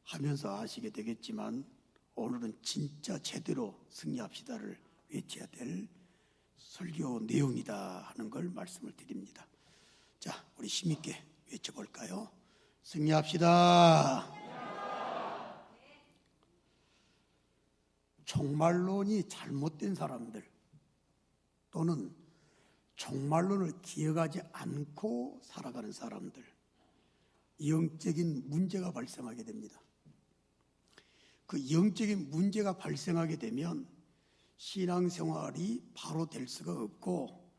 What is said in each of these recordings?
하면서 아시게 되겠지만 오늘은 진짜 제대로 승리합시다를 외쳐야 될 설교 내용이다 하는 걸 말씀을 드립니다. 자, 우리 힘있게 외쳐볼까요? 승리합시다. 종말론이 잘못된 사람들 또는 종말론을 기억하지 않고 살아가는 사람들, 영적인 문제가 발생하게 됩니다. 그 영적인 문제가 발생하게 되면 신앙생활이 바로 될 수가 없고,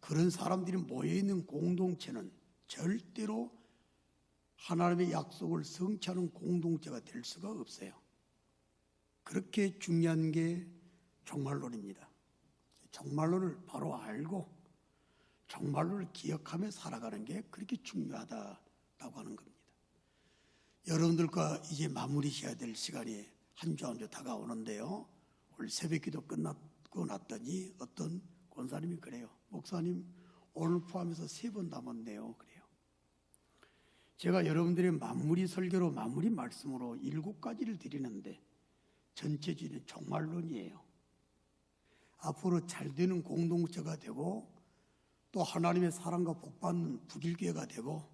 그런 사람들이 모여있는 공동체는 절대로 하나님의 약속을 성취하는 공동체가 될 수가 없어요. 그렇게 중요한 게 종말론입니다. 종말론을 바로 알고 종말론을 기억하며 살아가는 게 그렇게 중요하다라고 하는 겁니다. 여러분들과 이제 마무리 해야 될 시간이 한 주 한 주 다가오는데요, 오늘 새벽기도 끝나고 났더니 어떤 권사님이 그래요. 목사님, 오늘 포함해서 3번 남았네요. 그래요. 제가 여러분들의 마무리 설교로 마무리 말씀으로 7가지를 드리는데 전체적인 종말론이에요. 앞으로 잘되는 공동체가 되고 또 하나님의 사랑과 복받는 북일교회가 되고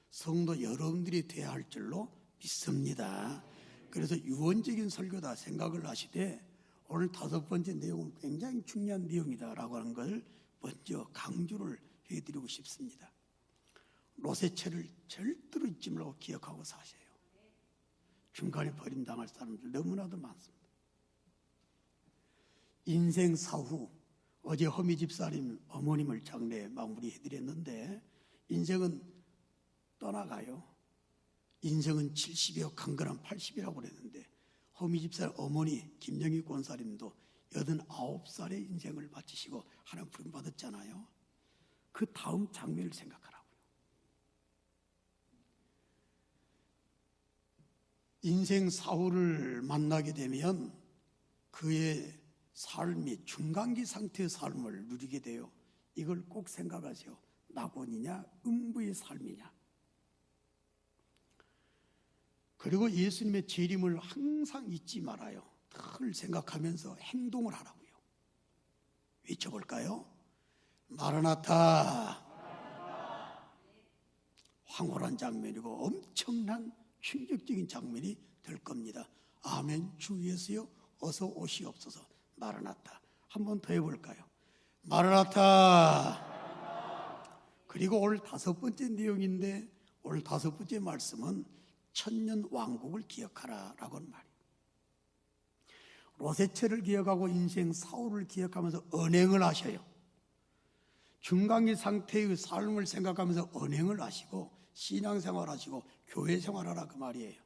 성도 여러분들이 되어야 할 줄로 믿습니다. 그래서 유언적인 설교다 생각을 하시되 오늘 5번째 내용은 굉장히 중요한 내용이다라고 하는 걸 먼저 강조를 해드리고 싶습니다. 로세체를 절대로 잊지 말고 기억하고 사세요. 중간에 버림당할 사람들 너무나도 많습니다. 인생 사후, 어제 허미 집사님 어머님을 장례 마무리해드렸는데 인생은 떠나가요. 인생은 70이요 강건한 80이라고 그랬는데 허미 집사님 어머니 김영희 권사님도 89살의 인생을 마치시고 하나님 부름 받았잖아요. 그 다음 장면을 생각하라고요. 인생 사후를 만나게 되면 그의 삶이 중간기 상태의 삶을 누리게 돼요. 이걸 꼭 생각하세요. 낙원이냐 음부의 삶이냐. 그리고 예수님의 재림을 항상 잊지 말아요. 늘 생각하면서 행동을 하라고요. 외쳐볼까요? 마라나타. 황홀한 장면이고 엄청난 충격적인 장면이 될 겁니다. 아멘. 주 예수여 어서 오시옵소서. 마라나타. 한 번 더 해볼까요? 마라나타. 그리고 오늘 5번째 내용인데 오늘 5번째 말씀은 천년 왕국을 기억하라 라고 하는 말이에요. 로세체를 기억하고 인생 사후를 기억하면서 언행을 하셔요. 중간기 상태의 삶을 생각하면서 언행을 하시고 신앙생활 하시고 교회생활 하라 그 말이에요.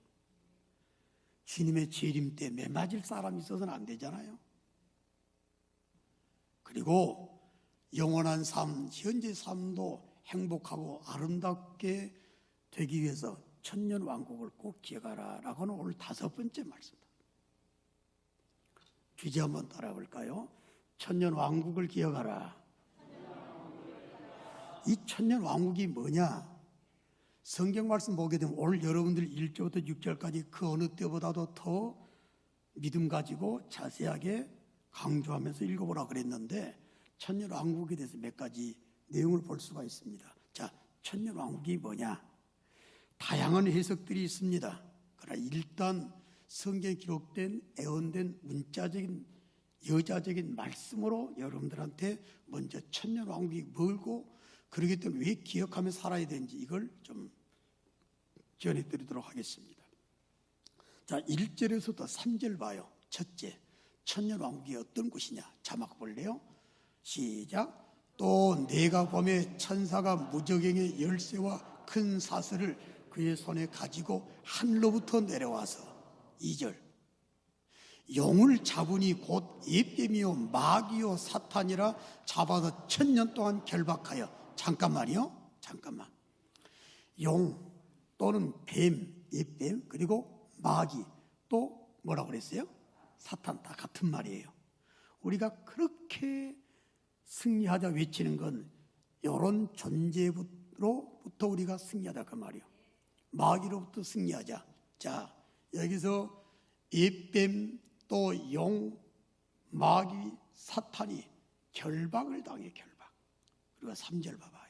주님의 재림 때 매맞을 사람이 있어서는 안 되잖아요. 그리고 영원한 삶, 현재 삶도 행복하고 아름답게 되기 위해서 천년 왕국을 꼭 기억하라 라고 하는 오늘 5번째 말씀입니다. 주제 한번 따라볼까요? 천년 왕국을 기억하라. 이 천년 왕국이 뭐냐? 성경 말씀 보게 되면 오늘 여러분들 1절부터 6절까지 그 어느 때보다도 더 믿음 가지고 자세하게 강조하면서 읽어보라 그랬는데 천년 왕국에 대해서 몇 가지 내용을 볼 수가 있습니다. 자, 천년 왕국이 뭐냐? 다양한 해석들이 있습니다. 그러나 일단 성경에 기록된 애언된 문자적인 여자적인 말씀으로 여러분들한테 먼저 천년 왕국이 뭘고 그러기 때문에 왜 기억하며 살아야 되는지 이걸 좀 전해드리도록 하겠습니다. 자, 1절에서부터 3절 봐요. 첫째, 천년 왕국이 어떤 곳이냐? 자막 볼래요? 시작. 또 내가 보매 천사가 무저갱의 열쇠와 큰 사슬을 그의 손에 가지고 하늘로부터 내려와서 2절. 용을 잡으니 곧 옙뱀이요 마귀요 사탄이라 잡아서 1000년 동안 결박하여. 잠깐만요. 잠깐만. 용 또는 뱀, 옙뱀 그리고 마귀 또 뭐라고 그랬어요? 사탄 다 같은 말이에요. 우리가 그렇게 승리하자 외치는 건 이런 존재로부터 우리가 승리하자 그 말이에요. 마귀로부터 승리하자. 자, 여기서 잎뱀 또 용, 마귀, 사탄이 결박을 당해. 결박. 그리고 3절 봐봐요.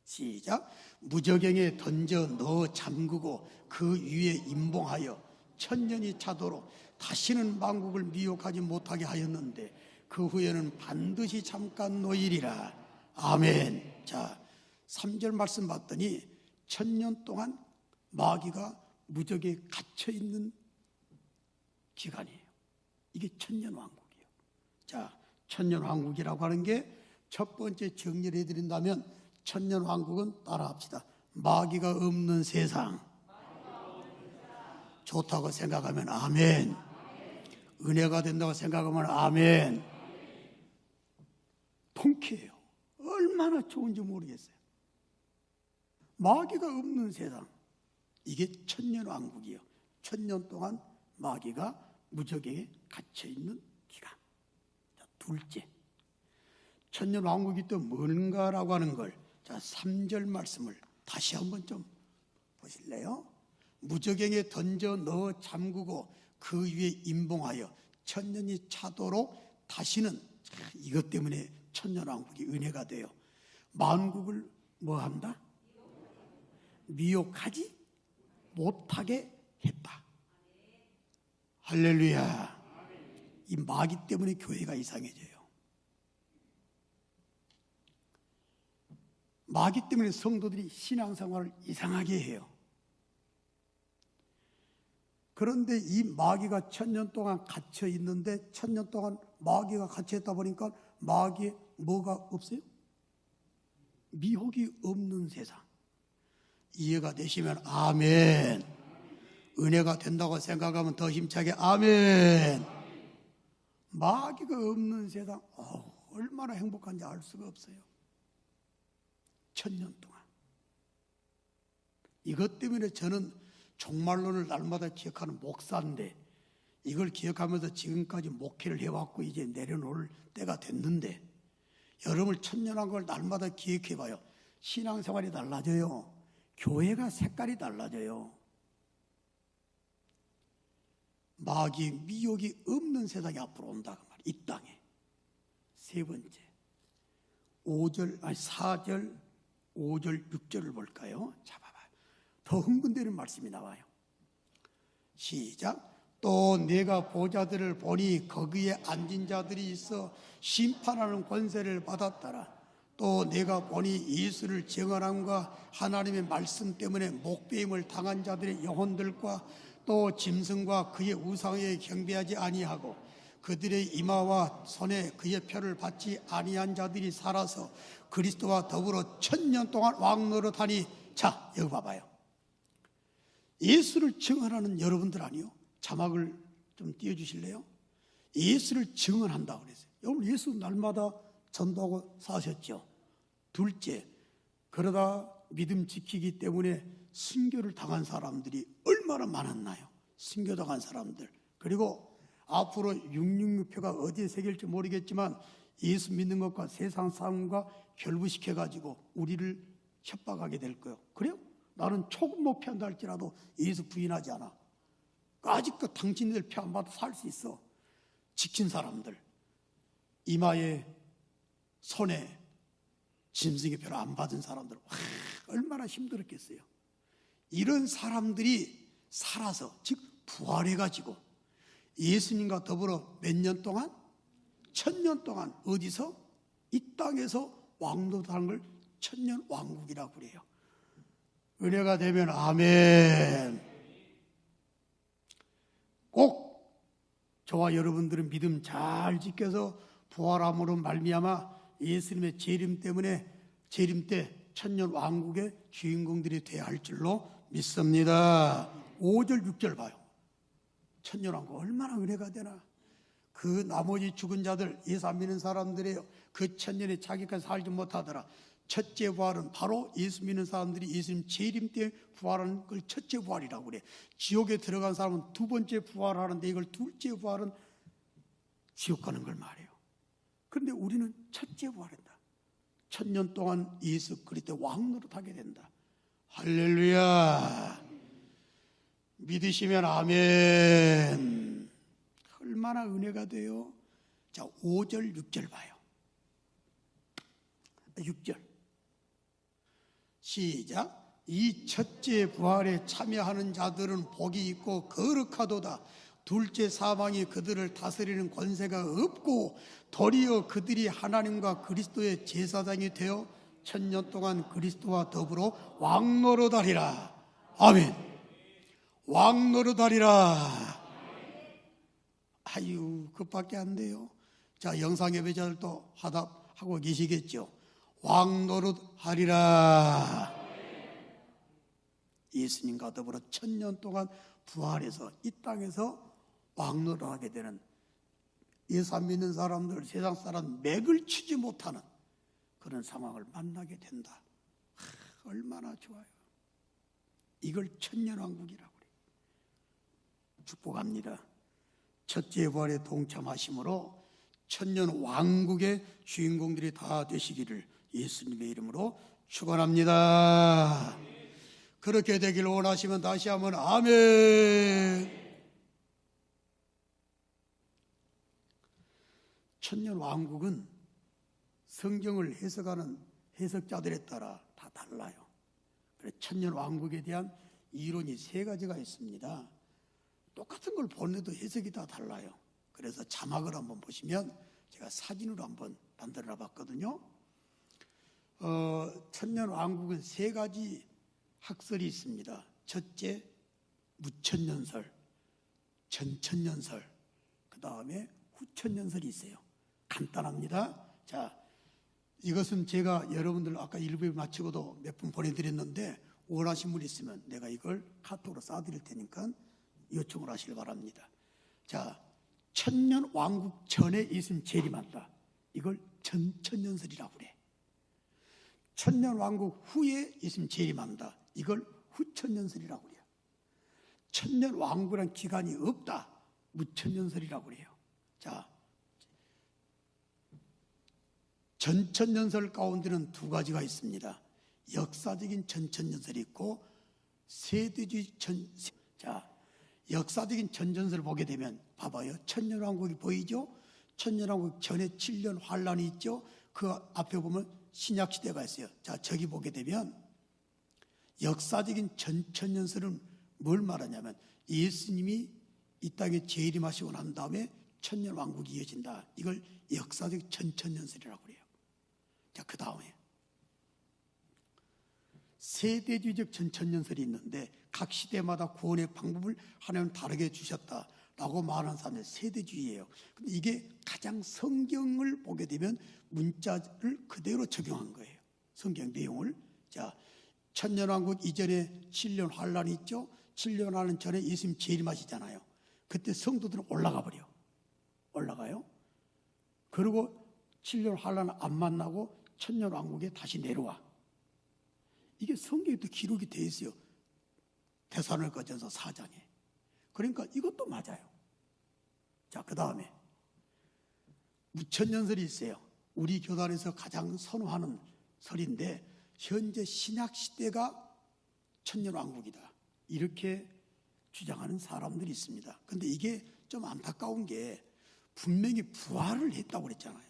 시작. 무저갱에 던져 넣어 잠그고 그 위에 임봉하여 천년이 차도록 다시는 만국을 미혹하지 못하게 하였는데 그 후에는 반드시 잠깐 놓이리라. 아멘. 자, 3절 말씀 봤더니 천년 동안 마귀가 무적에 갇혀 있는 기간이에요. 이게 천년 왕국이에요. 자, 천년 왕국이라고 하는 게 첫 번째 정리를 해드린다면 천년 왕국은 따라합시다. 마귀가 없는 세상. 좋다고 생각하면 아멘. 은혜가 된다고 생각하면 아멘. 통쾌해요. 얼마나 좋은지 모르겠어요. 마귀가 없는 세상. 이게 천년 왕국이에요. 천년 동안 마귀가 무적에 갇혀있는 기간. 자, 둘째, 천년 왕국이 또 뭔가라고 하는 걸, 자, 3절 말씀을 다시 한번 좀 보실래요? 무저갱에 던져 넣어 잠그고 그 위에 임봉하여 천년이 차도록 다시는, 이것 때문에 천년 왕국이 은혜가 돼요. 만국을 뭐 한다? 미혹하지 못하게 했다. 할렐루야. 이 마귀 때문에 교회가 이상해져요. 마귀 때문에 성도들이 신앙생활을 이상하게 해요. 그런데 이 마귀가 천년 동안 갇혀 있는데, 천년 동안 마귀가 갇혀 있다 보니까 마귀에 뭐가 없어요? 미혹이 없는 세상. 이해가 되시면 아멘. 은혜가 된다고 생각하면 더 힘차게 아멘. 마귀가 없는 세상, 얼마나 행복한지 알 수가 없어요. 천년 동안. 이것 때문에 저는 종말론을 날마다 기억하는 목사인데, 이걸 기억하면서 지금까지 목회를 해왔고 이제 내려놓을 때가 됐는데, 여러분 천년한 걸 날마다 기억해봐요. 신앙생활이 달라져요. 교회가 색깔이 달라져요. 마귀 미혹이 없는 세상이 앞으로 온다 그 말이에요. 이 땅에. 세 번째, 4절, 5절, 6절을 볼까요? 자, 봐봐요. 더 흥분되는 말씀이 나와요. 시작. 또 내가 보좌들을 보니 거기에 앉은 자들이 있어 심판하는 권세를 받았더라. 또 내가 보니 예수를 증언함과 하나님의 말씀 때문에 목배임을 당한 자들의 영혼들과 또 짐승과 그의 우상에 경배하지 아니하고 그들의 이마와 손에 그의 표를 받지 아니한 자들이 살아서 그리스도와 더불어 천년 동안 왕노릇하니. 자, 여기 봐봐요. 예수를 증언하는 여러분들 아니요? 자막을 좀 띄워주실래요? 예수를 증언한다고 그랬어요. 여러분 예수 날마다 전도하고 사셨죠. 둘째, 그러다 믿음 지키기 때문에 순교를 당한 사람들이 얼마나 많았나요? 순교당한 사람들. 그리고 앞으로 666표가 어디에 새길지 모르겠지만 예수 믿는 것과 세상 삶과 결부시켜가지고 우리를 협박하게 될 거예요. 그래요? 나는 초급 목표한다 할지라도 예수 부인하지 않아. 아직도 당신들 표 안 받아 살 수 있어. 지킨 사람들, 이마에 손에 짐승의 표를 안 받은 사람들, 얼마나 힘들었겠어요. 이런 사람들이 살아서, 즉 부활해가지고 예수님과 더불어 몇 년 동안? 천년 동안 어디서? 이 땅에서 왕노릇하는 걸 천년 왕국이라고 그래요. 은혜가 되면 아멘. 꼭 저와 여러분들은 믿음 잘 지켜서 부활함으로 말미암아 예수님의 재림 때 천년 왕국의 주인공들이 되어야 할 줄로 믿습니다. 5절 6절 봐요. 천년 왕국 얼마나 은혜가 되나. 그 나머지 죽은 자들, 예수 안 믿는 사람들이에요. 그 천년에 자기까지 살지 못하더라. 첫째 부활은 바로 예수 믿는 사람들이 예수님 재림 때 부활하는 걸 첫째 부활이라고 그래. 지옥에 들어간 사람은 두 번째 부활하는데 이걸 둘째 부활은 지옥 가는 걸 말해요. 그런데 우리는 첫째 부활한다. 천년 동안 예수 그리스도 왕노릇하게 된다. 할렐루야. 믿으시면 아멘. 얼마나 은혜가 돼요. 자, 5절, 6절 봐요. 6절 시작. 이 첫째 부활에 참여하는 자들은 복이 있고 거룩하도다. 둘째 사망이 그들을 다스리는 권세가 없고 도리어 그들이 하나님과 그리스도의 제사장이 되어 천년 동안 그리스도와 더불어 왕노릇하리라. 아멘. 왕노릇하리라. 아유, 그밖에 안 돼요. 자, 영상 예배자들도 화답하고 계시겠죠. 왕노릇하리라. 예수님과 더불어 천년 동안 부활해서 이 땅에서 왕노릇하게 되는, 예수 안 믿는 사람들, 세상 사람 맥을 치지 못하는 그런 상황을 만나게 된다. 얼마나 좋아요. 이걸 천년왕국이라고 그래요. 축복합니다. 첫째 부활에 동참하심으로 천년왕국의 주인공들이 다 되시기를 예수님의 이름으로 축원합니다. 그렇게 되길 원하시면 다시 한번 아멘. 천년왕국은 성경을 해석하는 해석자들에 따라 다 달라요. 그래서 천년왕국에 대한 이론이 3가지가 있습니다. 똑같은 걸 보는데도 해석이 다 달라요. 그래서 자막을 한번 보시면 제가 사진으로 한번 만들어 봤거든요. 천년왕국은 3가지 학설이 있습니다. 첫째, 무천년설, 전천년설, 그 다음에 후천년설이 있어요. 간단합니다. 자, 이것은 제가 여러분들 아까 일부에 마치고도 몇 분 보내드렸는데 원하신 분 있으면 내가 이걸 카톡으로 쏴드릴 테니까 요청을 하시길 바랍니다. 자, 천년왕국 전에 있으면 재림한다. 이걸 전천년설이라고 그래. 천년왕국 후에 있으면 재림한다. 이걸 후천년설이라고 그래요. 천년왕국이란 기간이 없다. 무천년설이라고 그래요. 자, 전천년설 가운데는 2가지가 있습니다. 역사적인 전천년설이 있고 세대주의 자, 역사적인 전천년설을 보게 되면 봐봐요. 천년왕국이 보이죠? 천년왕국 전에 7년 환란이 있죠? 그 앞에 보면 신약시대가 있어요. 자, 저기 보게 되면 역사적인 전천년설은 뭘 말하냐면 예수님이 이 땅에 재림하시고 난 다음에 천년왕국이 이어진다. 이걸 역사적 전천년설이라고 그래요. 자, 그 다음에 세대주의적 전천년설이 있는데 각 시대마다 구원의 방법을 하나님 다르게 주셨다라고 말하는 사람들 세대주의예요. 근데 이게 가장 성경을 보게 되면 문자를 그대로 적용한 거예요. 성경 내용을. 자, 천년왕국 이전에 7년 환란이 있죠. 7년 환란 전에 예수님 재림하시잖아요. 그때 성도들은 올라가 버려. 올라가요. 그리고 7년 환란을 안 만나고 천년왕국에 다시 내려와. 이게 성경에 또 기록이 돼 있어요. 데살로니가전서 4장에. 그러니까 이것도 맞아요. 자, 그 다음에 무천년설이 있어요. 우리 교단에서 가장 선호하는 설인데 현재 신약시대가 천년왕국이다. 이렇게 주장하는 사람들이 있습니다. 그런데 이게 좀 안타까운 게 분명히 부활을 했다고 그랬잖아요.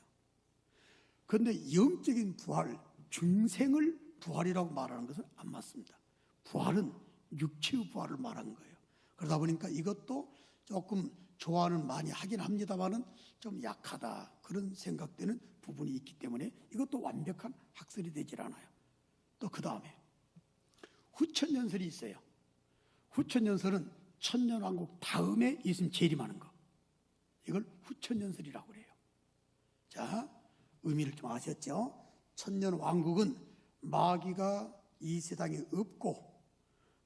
그런데 영적인 부활, 중생을 부활이라고 말하는 것은 안 맞습니다. 부활은 육체의 부활을 말하는 거예요. 그러다 보니까 이것도 조금 좋아는 많이 하긴 합니다만은 좀 약하다. 그런 생각되는 부분이 있기 때문에 이것도 완벽한 학설이 되질 않아요. 또 그 다음에 후천년설이 있어요. 후천년설은 천년왕국 다음에 예수님 재림하는 거. 이걸 후천년설이라고 그래요. 자, 의미를 좀 아셨죠? 천년왕국은 마귀가 이 세상에 없고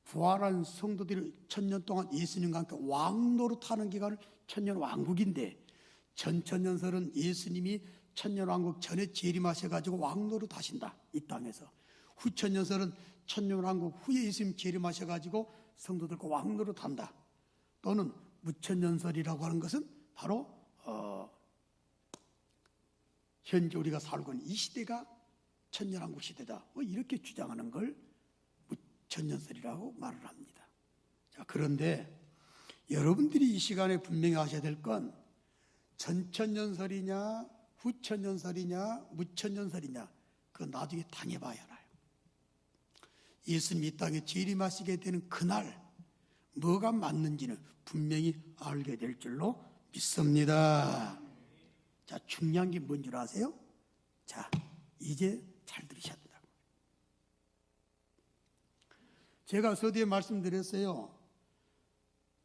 부활한 성도들이 천년 동안 예수님과 함께 왕노릇하는 기간을 천년왕국인데, 전천년설은 예수님이 천년왕국 전에 재림하셔가지고 왕노릇하신다, 이 땅에서. 후천년설은 천년왕국 후에 예수님 재림하셔가지고 성도들과 왕노릇한다. 또는 무천년설이라고 하는 것은 바로 현재 우리가 살고 있는 이 시대가 천년왕국 시대다. 이렇게 주장하는 걸 무천년설이라고 말을 합니다. 자, 그런데 여러분들이 이 시간에 분명히 아셔야 될 건 전천년설이냐 후천년설이냐 무천년설이냐 그건 나중에 당해봐야 알아요. 예수님이 이 땅에 재림하시게 되는 그날 뭐가 맞는지는 분명히 알게 될 줄로 믿습니다. 자, 중요한 게 뭔 줄 아세요? 자, 이제 잘 들으셔야 된다. 제가 서두에 말씀드렸어요.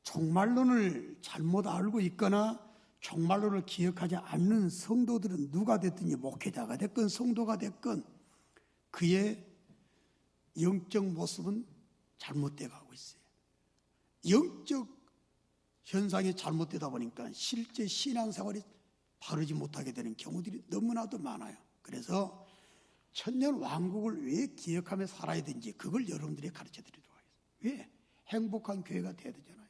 종말론을 잘못 알고 있거나 종말론을 기억하지 않는 성도들은 누가 됐든지 목회자가 됐건 성도가 됐건 그의 영적 모습은 잘못되어 가고 있어요. 영적 현상이 잘못되다 보니까 실제 신앙생활이 바르지 못하게 되는 경우들이 너무나도 많아요. 그래서 천년 왕국을 왜 기억하며 살아야 되는지 그걸 여러분들이 가르쳐 드리도록 하겠습니다. 왜? 행복한 교회가 돼야 되잖아요.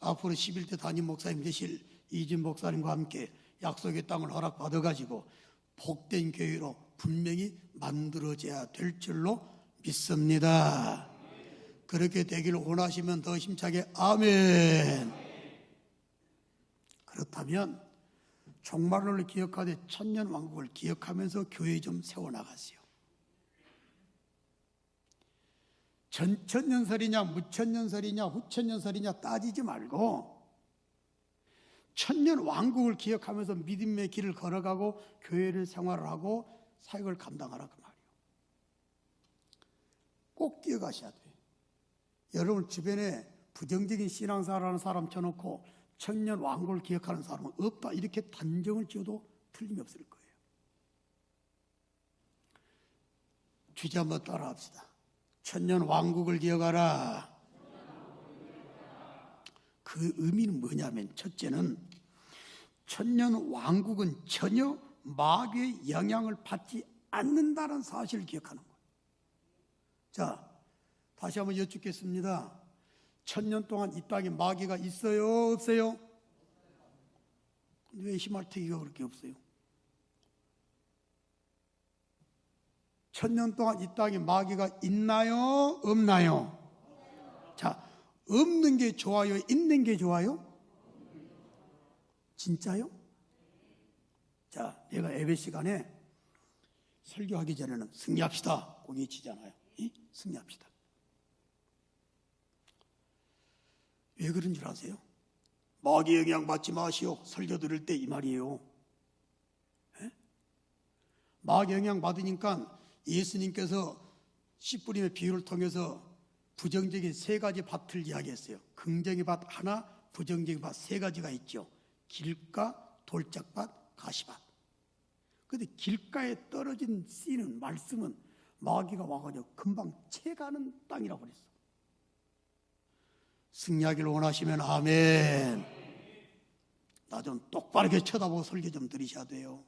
앞으로 11대 담임 목사님 되실 이진 목사님과 함께 약속의 땅을 허락받아가지고 복된 교회로 분명히 만들어져야 될 줄로 믿습니다. 그렇게 되기를 원하시면 더 힘차게 아멘. 그렇다면 종말론을 기억하되 천년 왕국을 기억하면서 교회 좀 세워나가세요. 전천년설이냐 무천년설이냐 후천년설이냐 따지지 말고 천년 왕국을 기억하면서 믿음의 길을 걸어가고 교회를 생활을 하고 사역을 감당하라 그 말이에요. 꼭 기억하셔야 돼요. 여러분 주변에 부정적인 신앙생활하는 사람 쳐놓고 천년 왕국을 기억하는 사람은 없다 이렇게 단정을 지어도 틀림이 없을 거예요. 주제 한번 따라합시다. 천년 왕국을 기억하라. 그 의미는 뭐냐면 첫째는 천년 왕국은 전혀 마귀의 영향을 받지 않는다는 사실을 기억하는 거예요. 자, 다시 한번 여쭙겠습니다. 천년 동안 이 땅에 마귀가 있어요? 없어요? 왜 희말태기가 그렇게 없어요? 천년 동안 이 땅에 마귀가 있나요? 없나요? 자, 없는 게 좋아요? 있는 게 좋아요? 진짜요? 자, 내가 예배 시간에 설교하기 전에는 승리합시다 고개 치잖아요. 승리합시다. 왜 그런 줄 아세요? 마귀 영향 받지 마시오. 설교 들을 때 이 말이에요. 마귀 영향 받으니까 예수님께서 씨 뿌림의 비유를 통해서 부정적인 세 가지 밭을 이야기했어요. 긍정의 밭 하나, 부정적인 밭 세 가지가 있죠. 길가, 돌짝밭, 가시밭. 그런데 길가에 떨어진 씨는 말씀은 마귀가 와가지고 금방 채가는 땅이라고 그랬어. 승리하기를 원하시면 아멘. 나 좀 똑바르게 쳐다보고 설교 좀 들으셔야 돼요.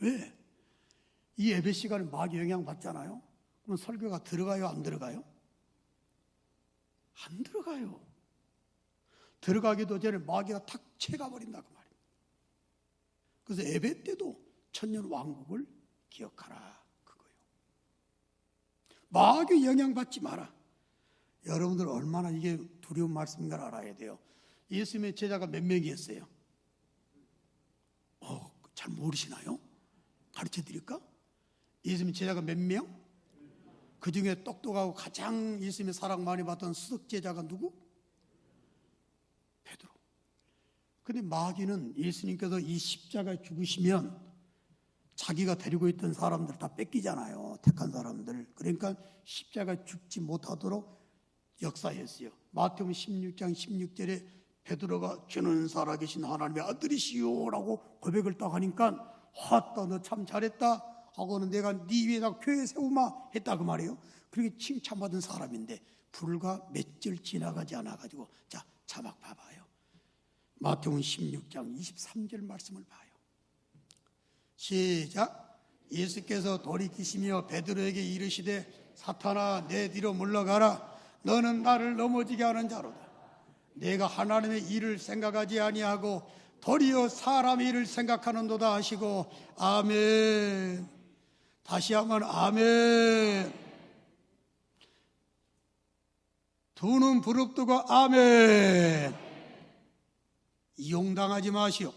왜? 이 예배 시간에 마귀 영향 받잖아요. 그럼 설교가 들어가요? 안 들어가요? 안 들어가요. 들어가기도 전에 마귀가 탁 채가버린다 그 말이에요. 그래서 예배 때도 천년 왕국을 기억하라 그거예요. 마귀 영향 받지 마라. 여러분들 얼마나 이게 두려운 말씀인가를 알아야 돼요. 예수님의 제자가 몇 명이었어요? 잘 모르시나요? 가르쳐 드릴까? 예수님의 제자가 몇 명? 그 중에 똑똑하고 가장 예수님의 사랑 많이 받던 수석 제자가 누구? 베드로. 근데 마귀는 예수님께서 이 십자가에 죽으시면 자기가 데리고 있던 사람들 다 뺏기잖아요. 택한 사람들. 그러니까 십자가에 죽지 못하도록 역사했어요. 마태복음 16장 16절에 베드로가 주는 살아계신 하나님의 아들이시오라고 고백을 딱 하니까 왔다 너 참 잘했다 하고는 내가 네 위에다 교회 세우마 했다 그 말이에요. 그렇게 칭찬받은 사람인데 불과 몇 절 지나가지 않아가지고 자 자막 봐봐요. 마태복음 16장 23절 말씀을 봐요. 시작. 예수께서 돌이키시며 베드로에게 이르시되 사탄아 내 뒤로 물러가라. 너는 나를 넘어지게 하는 자로다. 내가 하나님의 일을 생각하지 아니하고 도리어 사람의 일을 생각하는도다 하시고 아멘. 다시 한번 아멘. 두 눈 부릅뜨고 아멘. 이용당하지 마시오.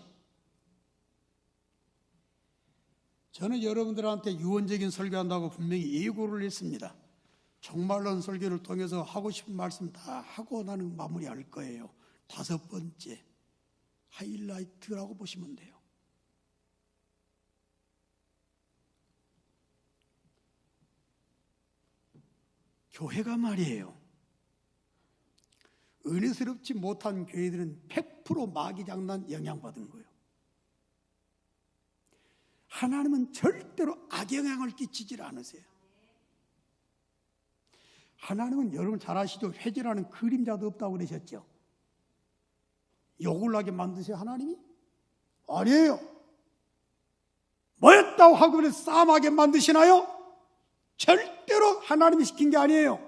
저는 여러분들한테 유언적인 설교한다고 분명히 예고를 했습니다. 종말론 설교를 통해서 하고 싶은 말씀 다 하고 나는 마무리할 거예요. 5번째 하이라이트라고 보시면 돼요. 교회가 말이에요, 은혜스럽지 못한 교회들은 100% 마귀장난 영향받은 거예요. 하나님은 절대로 악영향을 끼치질 않으세요. 하나님은 여러분 잘 아시죠? 회개라는 그림자도 없다고 그러셨죠? 욕을 하게 만드세요 하나님이? 아니에요. 뭐였다고 하고 그래 싸움하게 만드시나요? 절대로 하나님이 시킨 게 아니에요.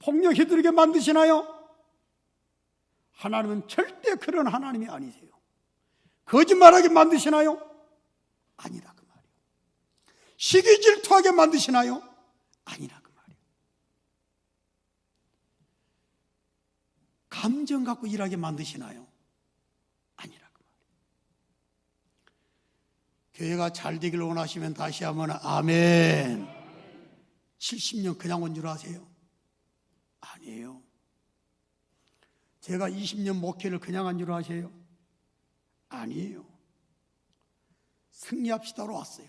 폭력해들게 만드시나요? 하나님은 절대 그런 하나님이 아니세요. 거짓말하게 만드시나요? 아니라 그 말이에요. 시기 질투하게 만드시나요? 아니라 그 말이에요. 감정 갖고 일하게 만드시나요? 아니라 그 말이에요. 교회가 잘 되기를 원하시면 다시 한번 아멘. 70년 그냥 온 줄 아세요? 아니에요. 제가 20년 목회를 그냥 한 줄 아세요? 아니에요. 승리합시다로 왔어요.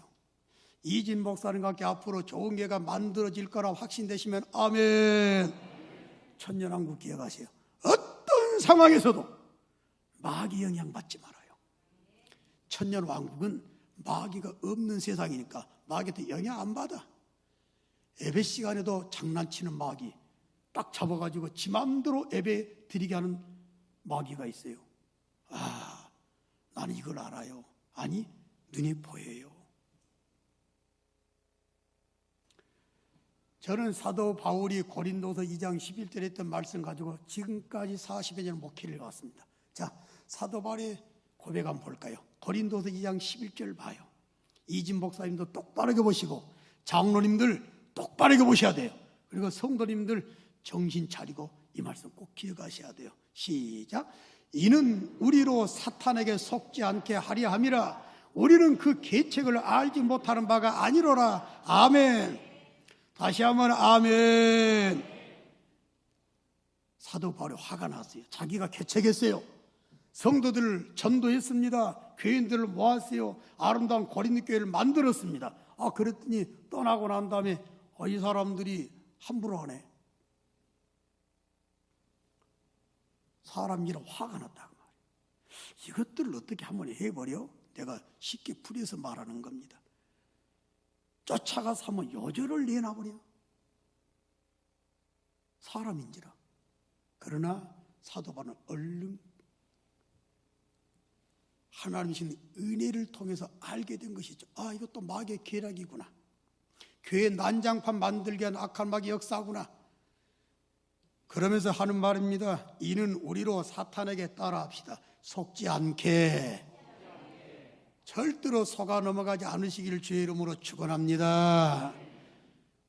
이진 목사님과 함께 앞으로 좋은 교회가 만들어질 거라 확신되시면 아멘. 천년왕국 기억하세요. 어떤 상황에서도 마귀 영향 받지 말아요. 천년왕국은 마귀가 없는 세상이니까 마귀한테 영향 안 받아. 예배 시간에도 장난치는 마귀 딱 잡아가지고 지 맘대로 예배 드리게 하는 마귀가 있어요. 아, 나는 이걸 알아요. 아니, 눈이 보여요. 저는 사도 바울이 고린도서 2장 11절에 했던 말씀 가지고 지금까지 40여 년 목회를 해왔습니다. 자, 사도 바울의 고백 한번 볼까요? 고린도서 2장 11절 봐요. 이진 목사님도 똑바르게 보시고 장로님들 똑바르게 보셔야 돼요. 그리고 성도님들 정신 차리고 이 말씀 꼭 기억하셔야 돼요. 시작. 이는 우리로 사탄에게 속지 않게 하려 함이라. 우리는 그 계책을 알지 못하는 바가 아니로라. 아멘. 다시 한번 아멘. 사도 바울이 화가 났어요. 자기가 계책했어요. 성도들을 전도했습니다. 교인들을 모았어요. 아름다운 고린도 교회를 만들었습니다. 그랬더니 떠나고 난 다음에 이 사람들이 함부로 하네. 사람 일은 화가 났다고 말이에요. 이것들을 어떻게 한번 해버려? 내가 쉽게 풀이해서 말하는 겁니다. 쫓아가서 한번 요절을 내놔버려. 사람인지라. 그러나 사도 바울은 얼른 하나님이신 은혜를 통해서 알게 된 것이죠. 이것도 마귀의 계략이구나. 교회 난장판 만들게 한 악한 마귀의 역사구나. 그러면서 하는 말입니다. 이는 우리로 사탄에게 따라합시다. 속지 않게. 절대로 속아 넘어가지 않으시기를 주의 이름으로 축원합니다.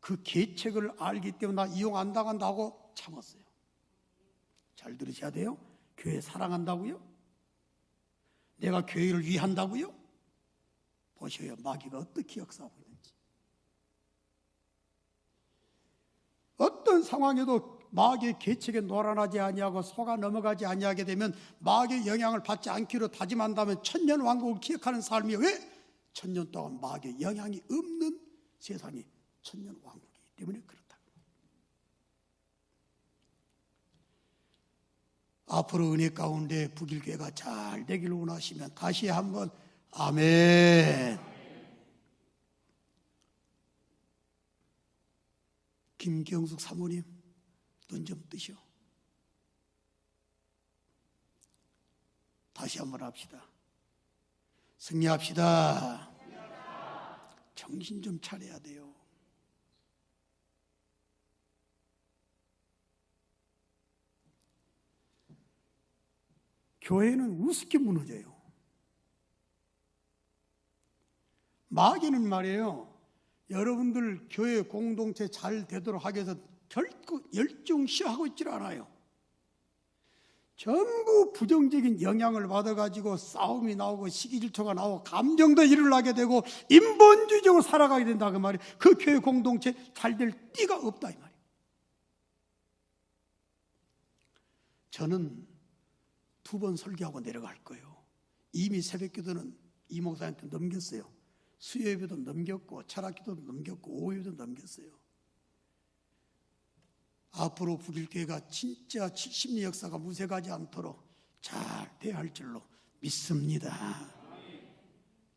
그 계책을 알기 때문에 나 이용 안 당한다고 참았어요. 잘 들으셔야 돼요. 교회 사랑한다고요? 내가 교회를 위한다고요? 보셔요. 마귀가 어떻게 역사하고 있는지. 어떤 상황에도 마귀의 계책에 놀아나지 아니하고 속아 넘어가지 아니하게 되면 마귀의 영향을 받지 않기로 다짐한다면 천년 왕국을 기억하는 삶이 왜? 천년 동안 마귀의 영향이 없는 세상이 천년 왕국이기 때문에 그렇다. 앞으로 은혜 가운데 북일교회가 잘 되기를 원하시면 다시 한번 아멘. 김경숙 사모님 눈 좀 뜨셔. 다시 한번 합시다. 승리합시다. 정신 좀 차려야 돼요. 교회는 우습게 무너져요. 마귀는 말이에요. 여러분들 교회 공동체 잘 되도록 하기 위해서 결코 열중시하고 있질 않아요. 전부 부정적인 영향을 받아가지고 싸움이 나오고 시기질투가 나오고 감정도 일어나게 되고 인본주의적으로 살아가게 된다 그 말이에요. 그 교회 공동체 잘 될 띠가 없다 이 말이에요. 저는 2번 설교하고 내려갈 거예요. 이미 새벽기도는 이 목사한테 넘겼어요. 수요예배도 넘겼고 철학기도도 넘겼고 오후예배도 넘겼어요. 앞으로 북일교회가 진짜 70년 역사가 무색하지 않도록 잘 돼야 할 줄로 믿습니다.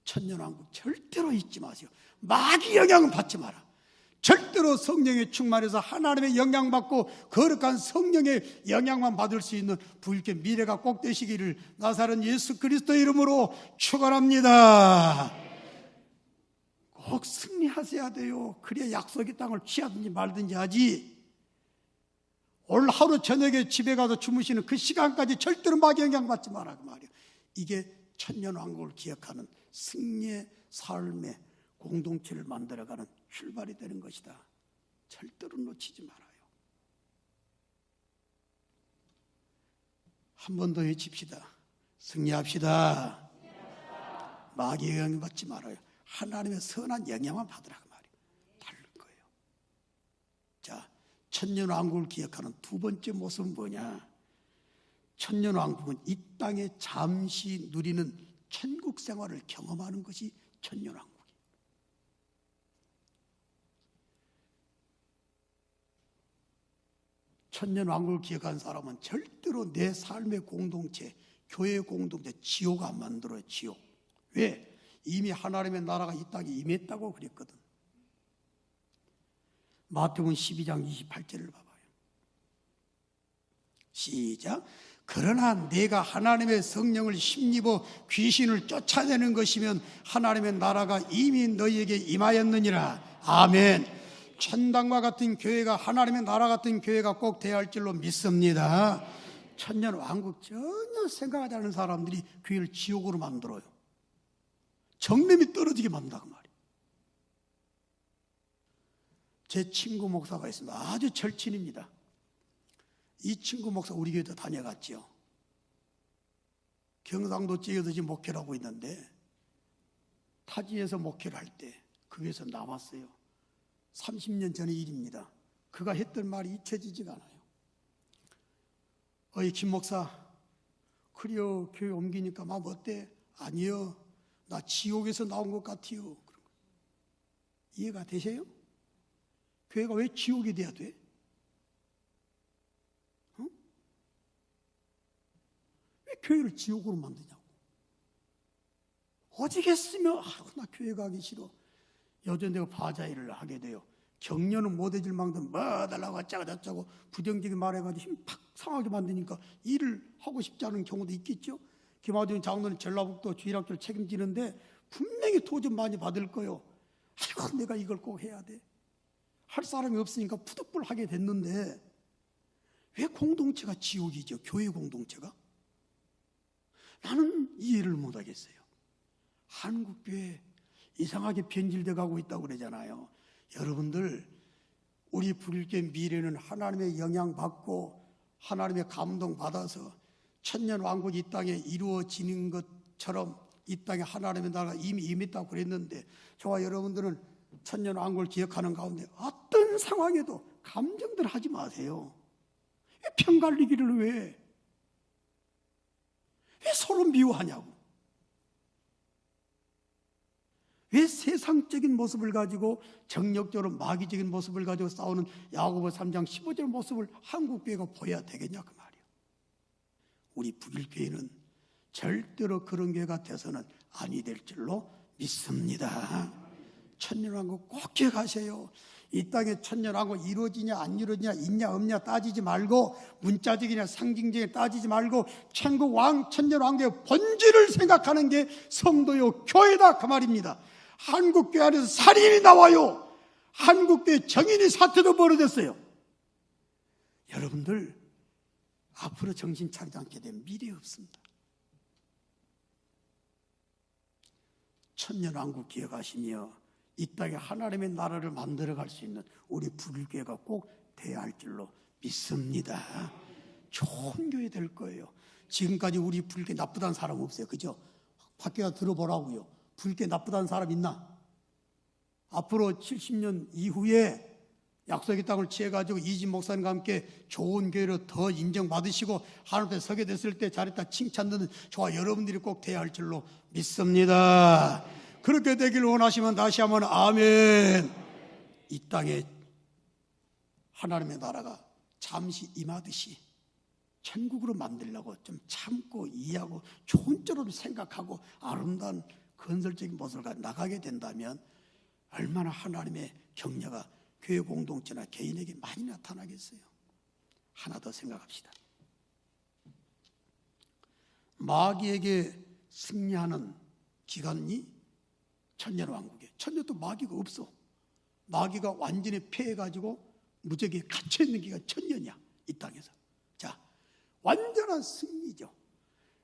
천년왕국 절대로 잊지 마세요. 마귀 영향은 받지 마라. 절대로 성령에 충만해서 하나님의 영향받고 거룩한 성령의 영향만 받을 수 있는 북일교회 미래가 꼭 되시기를 나사렛 예수 그리스도 이름으로 축원합니다. 꼭 승리하셔야 돼요. 그래야 약속의 땅을 취하든지 말든지 하지. 오늘 하루 저녁에 집에 가서 주무시는 그 시간까지 절대로 마귀 영향받지 마라 그 말이에요. 이게 천년왕국을 기억하는 승리의 삶의 공동체를 만들어가는 출발이 되는 것이다. 절대로 놓치지 말아요. 한 번 더 외칩시다. 승리합시다. 마귀의 영향 받지 말아요. 하나님의 선한 영향만 받으라 그 말이에요. 다른 거예요. 자, 천년왕국을 기억하는 2번째 모습은 뭐냐? 천년왕국은 이 땅에 잠시 누리는 천국 생활을 경험하는 것이 천년왕국이에요. 천년왕국을 기억하는 사람은 절대로 내 삶의 공동체, 교회 공동체, 지옥 안 만들어요. 지옥. 왜? 이미 하나님의 나라가 이 땅에 임했다고 그랬거든. 마태복음 12장 28절을 봐봐요. 시작. 그러나 내가 하나님의 성령을 힘입어 귀신을 쫓아내는 것이면 하나님의 나라가 이미 너희에게 임하였느니라. 아멘. 천당과 같은 교회가 하나님의 나라 같은 교회가 꼭 돼야 할 줄로 믿습니다. 천년 왕국 전혀 생각하지 않는 사람들이 교회를 지옥으로 만들어요. 정념이 떨어지게 만든다 그 말이에요. 제 친구 목사가 있습니다. 아주 절친입니다. 이 친구 목사 우리 교회도 다녀갔죠. 경상도 지역에서 지금 목회를 하고 있는데 타지에서 목회를 할 때 그 교회에서 나왔어요. 30년 전의 일입니다. 그가 했던 말이 잊혀지지가 않아요. 어이 김 목사, 그래요 교회 옮기니까 마음 어때? 아니요, 나 지옥에서 나온 것 같아요. 이해가 되세요? 교회가 왜 지옥이 돼야 돼? 왜 교회를 지옥으로 만드냐고. 오직 했으면 나 교회 가기 싫어. 여전 내가 바자일을 하게 돼요. 격려는 못해줄 만큼 뭐 달라고 어쩌고 저쩌고 부정적인 말해가지고 힘 팍 상하게 만드니까 일을 하고 싶지 않은 경우도 있겠죠. 김하준 장로는 전라북도 주일학교를 책임지는데 분명히 도전 많이 받을 거예요. 아이고 내가 이걸 꼭 해야 돼. 할 사람이 없으니까 푸득불 하게 됐는데 왜 공동체가 지옥이죠? 교회 공동체가? 나는 이해를 못하겠어요. 한국교회 이상하게 변질돼 가고 있다고 그러잖아요. 여러분들, 우리 북일교회 미래는 하나님의 영향받고 하나님의 감동받아서 천년왕국이 이 땅에 이루어지는 것처럼 이 땅에 하나님의 나라가 이미 임했다고 그랬는데 저와 여러분들은 천년왕국을 기억하는 가운데 어떤 상황에도 감정들 하지 마세요. 편갈리기를 왜 서로 미워하냐고. 왜 세상적인 모습을 가지고 정력적으로 마귀적인 모습을 가지고 싸우는 야고보 3장 15절 모습을 한국교회가 보여야 되겠냐 그 말이에요. 우리 북일교회는 절대로 그런 교회가 돼서는 아니 될 줄로 믿습니다. 천년왕국 꼭 기억하세요. 이 땅에 천년왕국 이루어지냐 안 이루어지냐 있냐 없냐 따지지 말고 문자적이냐 상징적이냐 따지지 말고 천국 왕 천년왕국의 본질을 생각하는 게 성도요 교회다 그 말입니다. 한국교회 안에서 살인이 나와요. 한국교회 정인이 사태도 벌어졌어요. 여러분들 앞으로 정신 차리지 않게 되면 미래 없습니다. 천년왕국 기억하시며 이 땅에 하나님의 나라를 만들어갈 수 있는 우리 북일교회가 꼭 돼야 할 줄로 믿습니다. 좋은 교회 될 거예요. 지금까지 우리 불교 나쁘다는 사람 없어요. 그죠? 밖에 가서 들어보라고요. 불교 나쁘다는 사람 있나? 앞으로 70년 이후에 약속의 땅을 취해가지고 이진 목사님과 함께 좋은 교회로 더 인정받으시고 하나님 앞에 서게 됐을 때 잘했다 칭찬 듣는 저와 여러분들이 꼭 돼야 할 줄로 믿습니다. 그렇게 되기를 원하시면 다시 한번 아멘. 이 땅에 하나님의 나라가 잠시 임하듯이 천국으로 만들려고 좀 참고 이해하고 좋은 쪽으로 생각하고 아름다운 건설적인 모습을 가지고 나가게 된다면 얼마나 하나님의 격려가 교회 공동체나 개인에게 많이 나타나겠어요. 하나 더 생각합시다. 마귀에게 승리하는 기간이 천년왕국이에요. 천년도 마귀가 없어. 마귀가 완전히 패해가지고 무적에 갇혀있는 기간 천년이야. 이 땅에서. 자, 완전한 승리죠.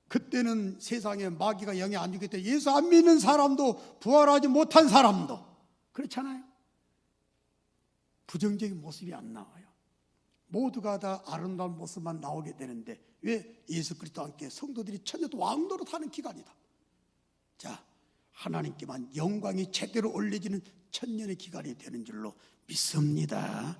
그때는 세상에 마귀가 영향 안 주기 때문에 예수 안 믿는 사람도 부활하지 못한 사람도 그렇잖아요. 부정적인 모습이 안 나와요. 모두가 다 아름다운 모습만 나오게 되는데 왜? 예수 그리스도와 함께 성도들이 천년도 왕노릇 하는 기간이다. 자, 하나님께만 영광이 제대로 올려지는 천년의 기간이 되는 줄로 믿습니다.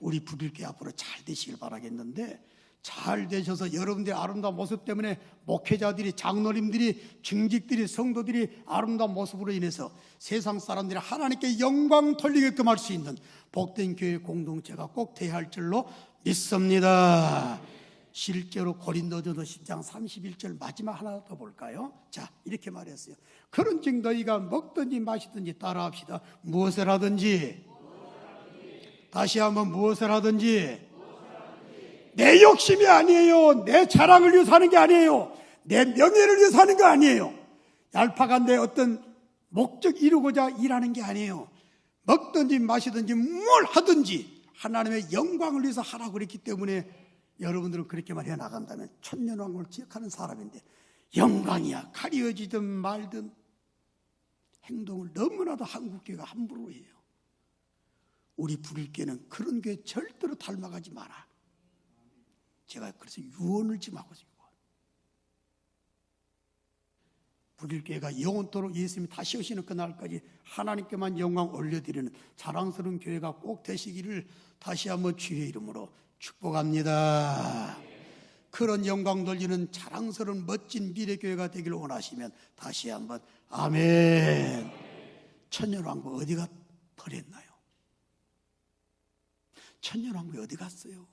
우리 부들께 앞으로 잘 되시길 바라겠는데 잘 되셔서 여러분들의 아름다운 모습 때문에 목회자들이, 장로님들이, 중직들이, 성도들이 아름다운 모습으로 인해서 세상 사람들이 하나님께 영광 돌리게끔 할 수 있는 복된 교회 공동체가 꼭 돼야 할 줄로 믿습니다. 실제로 고린도전서 10장 31절 마지막 하나 더 볼까요? 자, 이렇게 말했어요. 그런즉 너희가 먹든지 마시든지 따라합시다. 무엇을 하든지, 다시 한번 무엇을 하든지, 내 욕심이 아니에요. 내 자랑을 위해서 하는 게 아니에요. 내 명예를 위해서 하는 거 아니에요. 얄팍한 내 어떤 목적 이루고자 일하는 게 아니에요. 먹든지 마시든지 뭘 하든지 하나님의 영광을 위해서 하라고 그랬기 때문에 여러분들은 그렇게만 해나간다면 천년왕국을 기억하는 사람인데 영광이야 가려지든 말든 행동을 너무나도 한국교회가 함부로 해요. 우리 부릴교회는 그런 교회 절대로 닮아가지 마라. 제가 그래서 유언을 지금 하고 있어요. 부릴교회가 영원토록 예수님이 다시 오시는 그날까지 하나님께만 영광 올려드리는 자랑스러운 교회가 꼭 되시기를 다시 한번 주의 이름으로 축복합니다. 그런 영광 돌리는 자랑스러운 멋진 미래교회가 되기를 원하시면 다시 한번 아멘. 천년왕국 어디가 버렸나요? 천년왕국이 어디 갔어요?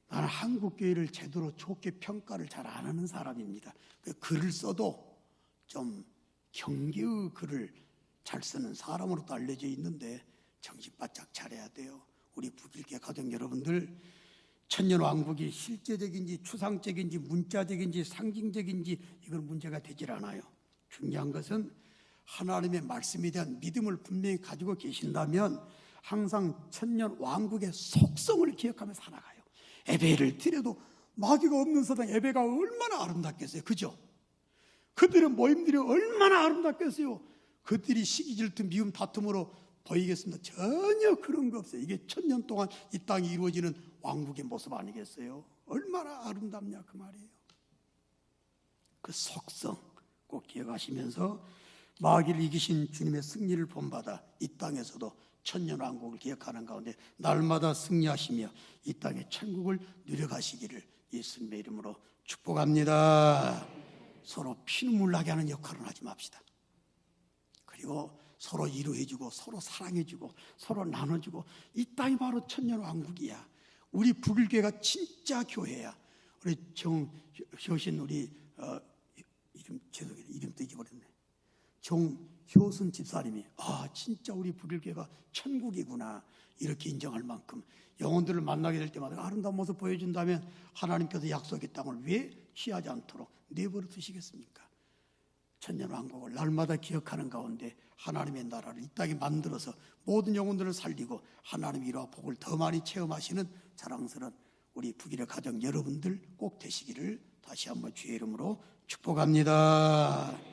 나는 한국교회를 제대로 좋게 평가를 잘 안 하는 사람입니다. 글을 써도 좀 경계의 글을 잘 쓰는 사람으로도 알려져 있는데 정신 바짝 차려야 돼요. 우리 부길교 가족 여러분들, 천년왕국이 실제적인지 추상적인지 문자적인지 상징적인지 이건 문제가 되질 않아요. 중요한 것은 하나님의 말씀에 대한 믿음을 분명히 가지고 계신다면 항상 천년왕국의 속성을 기억하며 살아가요. 예배를 드려도 마귀가 없는 세상 예배가 얼마나 아름답겠어요. 그죠? 그들의 모임들이 얼마나 아름답겠어요. 그들이 시기 질투 미움 다툼으로 보이겠습니다. 전혀 그런 거 없어요. 이게 천년 동안 이 땅에 이루어지는 왕국의 모습 아니겠어요? 얼마나 아름답냐 그 말이에요. 그 속성 꼭 기억하시면서 마귀를 이기신 주님의 승리를 본받아 이 땅에서도 천년왕국을 기억하는 가운데 날마다 승리하시며 이 땅의 천국을 누려가시기를 예수님의 이름으로 축복합니다. 서로 피눈물 나게 하는 역할은 하지 맙시다. 그리고 서로 위로해주고 서로 사랑해주고 서로 나눠주고 이 땅이 바로 천년왕국이야. 우리 북일교회가 진짜 교회야. 우리 정효신 우리 이름도 잊어버렸네. 정효순 집사님이 진짜 우리 북일교회가 천국이구나 이렇게 인정할 만큼 영혼들을 만나게 될 때마다 아름다운 모습 보여준다면 하나님께서 약속의 땅을 왜 취하지 않도록 내버려 두시겠습니까? 천년왕국을 날마다 기억하는 가운데 하나님의 나라를 이 땅에 만들어서 모든 영혼들을 살리고 하나님의 일화 복을 더 많이 체험하시는 자랑스러운 우리 북일의 가정 여러분들 꼭 되시기를 다시 한번 주의 이름으로 축복합니다.